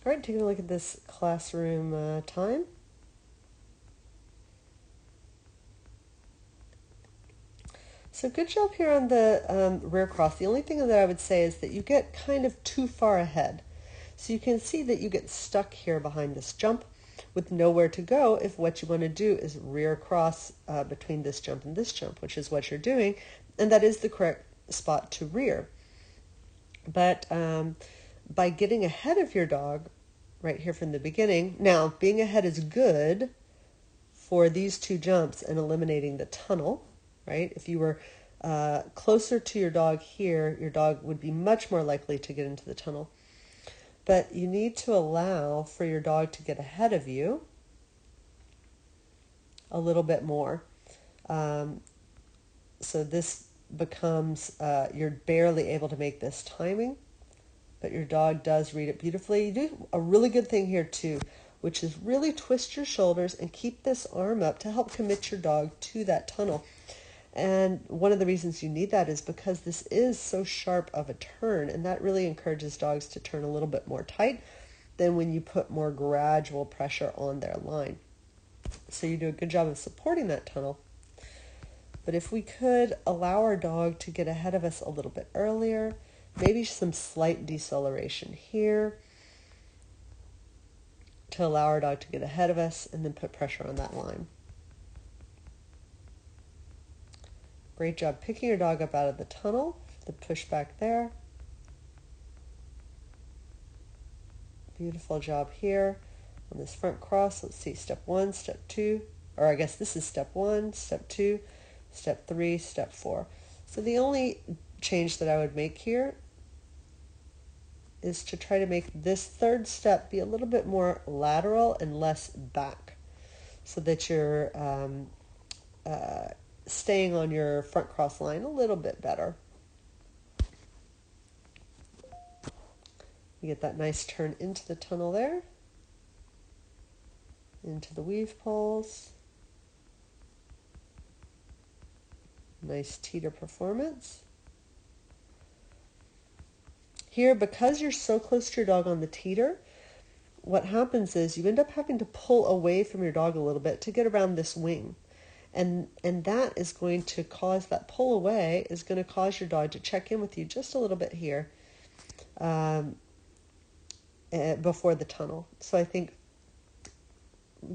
All right, taking a look at this classroom time. So good job here on the rear cross. The only thing that I would say is that you get kind of too far ahead. So you can see that you get stuck here behind this jump with nowhere to go if what you want to do is rear cross between this jump and this jump, which is what you're doing, and that is the correct spot to rear. But by getting ahead of your dog right here from the beginning, now being ahead is good for these two jumps and eliminating the tunnel, right? If you were closer to your dog here, your dog would be much more likely to get into the tunnel. But you need to allow for your dog to get ahead of you a little bit more. So this becomes, you're barely able to make this timing, but your dog does read it beautifully. You do a really good thing here too, which is really twist your shoulders and keep this arm up to help commit your dog to that tunnel. And one of the reasons you need that is because this is so sharp of a turn, and that really encourages dogs to turn a little bit more tight than when you put more gradual pressure on their line. So you do a good job of supporting that tunnel. But if we could allow our dog to get ahead of us a little bit earlier, maybe some slight deceleration here to allow our dog to get ahead of us and then put pressure on that line. Great job picking your dog up out of the tunnel, the push back there. Beautiful job here on this front cross. Let's see, step 1, step 2, or I guess this is step 1, step 2, step 3, step 4. So the only change that I would make here is to try to make this third step be a little bit more lateral and less back, so that you're staying on your front cross line a little bit better. You get that nice turn into the tunnel there, into the weave poles. Nice teeter performance. Here, because you're so close to your dog on the teeter, what happens is you end up having to pull away from your dog a little bit to get around this wing. And that is going to cause, that pull away is going to cause your dog to check in with you just a little bit here before the tunnel. So I think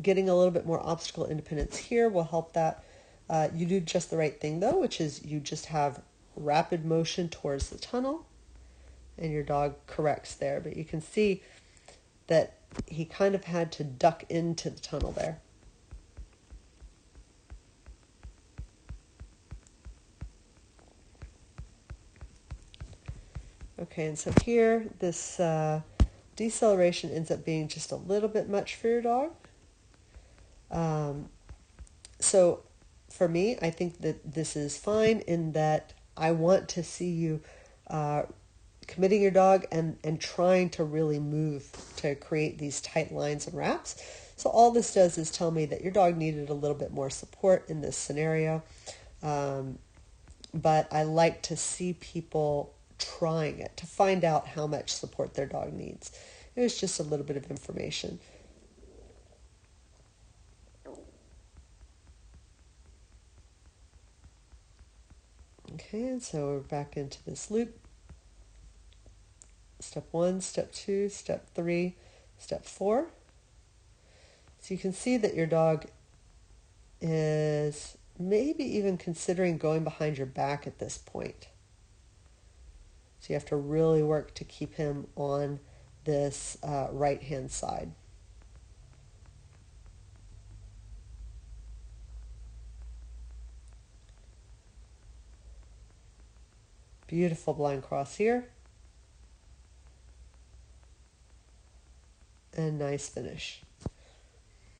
getting a little bit more obstacle independence here will help that. You do just the right thing though, which is you just have rapid motion towards the tunnel and your dog corrects there. But you can see that he kind of had to duck into the tunnel there. Okay, and so here, this deceleration ends up being just a little bit much for your dog. So for me, I think that this is fine in that I want to see you committing your dog and trying to really move to create these tight lines and wraps. So all this does is tell me that your dog needed a little bit more support in this scenario. But I like to see people trying it to find out how much support their dog needs. It was just a little bit of information. Okay, and so we're back into this loop. Step 1, step 2, step 3, step 4. So you can see that your dog is maybe even considering going behind your back at this point. So you have to really work to keep him on this right-hand side. Beautiful blind cross here. And nice finish.